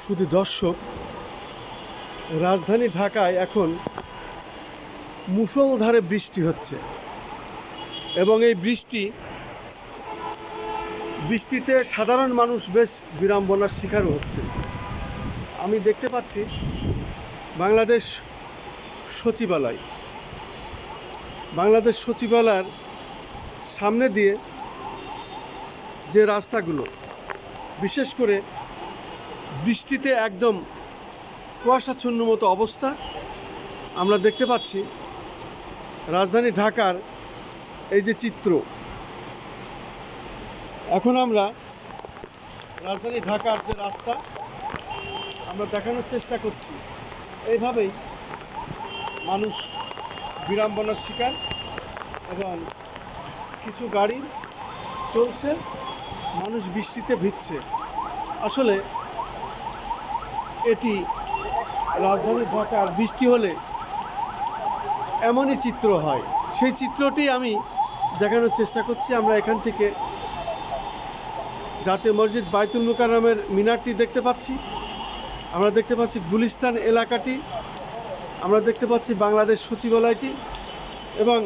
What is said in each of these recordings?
শুধু দর্শক, রাজধানী ঢাকায় এখন মুষলধারে বৃষ্টি হচ্ছে এবং এই বৃষ্টিতে সাধারণ মানুষ বেশ বিড়ম্বনার শিকার হচ্ছে। আমি দেখতে পাচ্ছি বাংলাদেশ সচিবালয়ের সামনে দিয়ে যে রাস্তাগুলো, বিশেষ করে বৃষ্টিতে একদম কুয়াশাচ্ছন্ন মতো অবস্থা আমরা দেখতে পাচ্ছি। রাজধানী ঢাকার এই যে চিত্র, এখন আমরা রাজধানী ঢাকার যে রাস্তা আমরা দেখানোর চেষ্টা করছি। এইভাবেই মানুষ বিড়ম্বনার শিকার এবং কিছু গাড়ি চলছে, মানুষ বৃষ্টিতে ভিজছে। আসলে এটি রাজধানী ঢাকার বৃষ্টি হলে এমনই চিত্র হয়, সেই চিত্রটি আমি দেখানোর চেষ্টা করছি। আমরা এখান থেকে জাতীয় মসজিদ বায়তুল মুকাররমের মিনারটি দেখতে পাচ্ছি, আমরা দেখতে পাচ্ছি গুলিস্তান এলাকাটি, আমরা দেখতে পাচ্ছি বাংলাদেশ সচিবালয়টি, এবং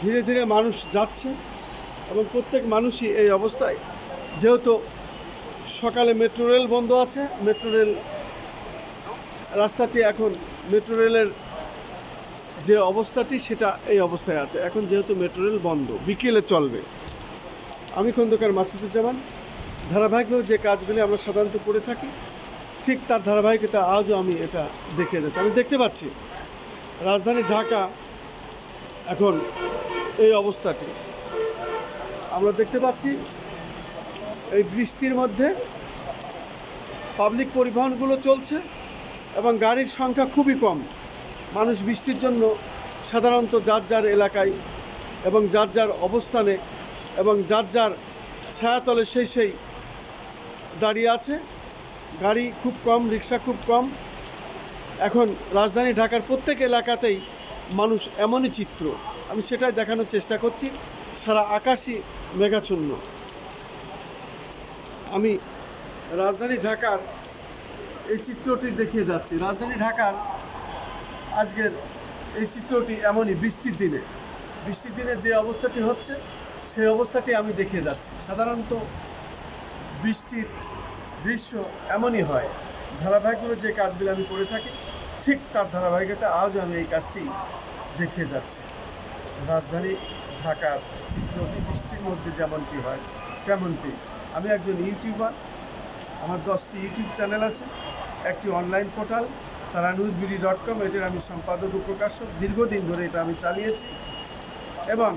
ধীরে ধীরে মানুষ যাচ্ছে এবং প্রত্যেক মানুষই এই অবস্থায়, যেহেতু সকালে মেট্রো রেল বন্ধ আছে, মেট্রো রেল রাস্তাটি এখন মেট্রো রেলের যে অবস্থাটি সেটা এই অবস্থায় আছে। এখন যেহেতু মেট্রো রেল বন্ধ, বিকেলে চলবে। আমি খন্দকার মাসুদুজ্জামান। ধারাবাহিকভাবে যে কাজগুলি আমরা সাধারণত করে থাকি, ঠিক তার ধারাবাহিকতা আজও আমি এটা দেখিয়ে যাচ্ছি। আমি দেখতে পাচ্ছি রাজধানী ঢাকা এখন এই অবস্থাটি আমরা দেখতে পাচ্ছি। এই বৃষ্টির মধ্যে পাবলিক পরিবহনগুলো চলছে এবং গাড়ির সংখ্যা খুবই কম। মানুষ বৃষ্টির জন্য সাধারণত যার যার এলাকায় এবং যার যার অবস্থানে এবং যার যার ছায়াতলে সেই দাঁড়িয়ে আছে। গাড়ি খুব কম, রিক্সা খুব কম। এখন রাজধানী ঢাকার প্রত্যেক এলাকাতেই মানুষ এমনই চিত্র, আমি সেটাই দেখানোর চেষ্টা করছি। সারা আকাশই মেঘাচ্ছন্ন। আমি রাজধানী ঢাকার এই চিত্রটি দেখিয়ে যাচ্ছি। রাজধানী ঢাকার আজকের এই চিত্রটি এমনই বৃষ্টির দিনে যে অবস্থাটি হচ্ছে সেই অবস্থাটি আমি দেখিয়ে যাচ্ছি। সাধারণত বৃষ্টির দৃশ্য এমনই হয়। ধারাবাহিকভাবে যে কাজগুলো আমি করে থাকি, ঠিক তার ধারাবাহিকতা আজও আমি এই কাজটি দেখিয়ে যাচ্ছি। রাজধানী ঢাকার চিত্রটি বৃষ্টির মধ্যে যেমনটি হয় তেমনটি। আমি একজন ইউটিউবার, আমার 10টি ইউটিউব চ্যানেল আছে, একটি অনলাইন পোর্টাল taranewsbd.com, এটার আমি সম্পাদক ও প্রকাশক। দীর্ঘদিন ধরে এটা আমি চালিয়েছি এবং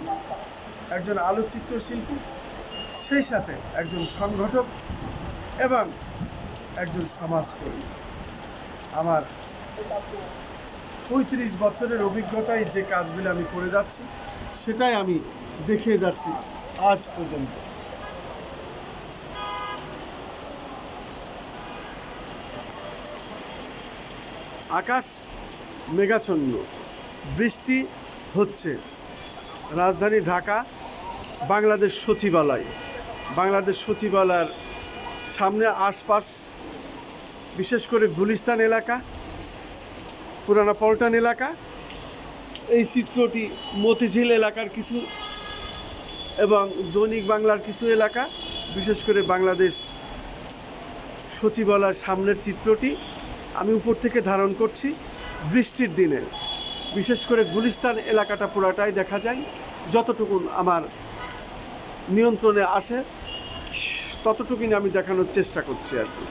একজন আলোকচিত্র শিল্পী, সেই সাথে একজন সংগঠক এবং একজন সমাজকর্মী। আমার 35 বছরের অভিজ্ঞতায় যে কাজগুলো আমি করে যাচ্ছি সেটাই আমি দেখিয়ে যাচ্ছি আজ পর্যন্ত। আকাশ মেঘাচ্ছন্ন, বৃষ্টি হচ্ছে। রাজধানী ঢাকা বাংলাদেশ সচিবালয়ের সামনে আশপাশ, বিশেষ করে গুলিস্তান এলাকা, পুরানা পল্টন এলাকা, এই চিত্রটি মতিঝিল এলাকার কিছু এবং দৈনিক বাংলার কিছু এলাকা, বিশেষ করে বাংলাদেশ সচিবালয়ের সামনের চিত্রটি আমি উপর থেকে ধারণ করছি। বৃষ্টির দিনে বিশেষ করে গুলিস্তান এলাকাটা পুরাটাই দেখা যায়। যতটুকু আমার নিয়ন্ত্রণে আসে ততটুকুই আমি দেখানোর চেষ্টা করছি আর কি।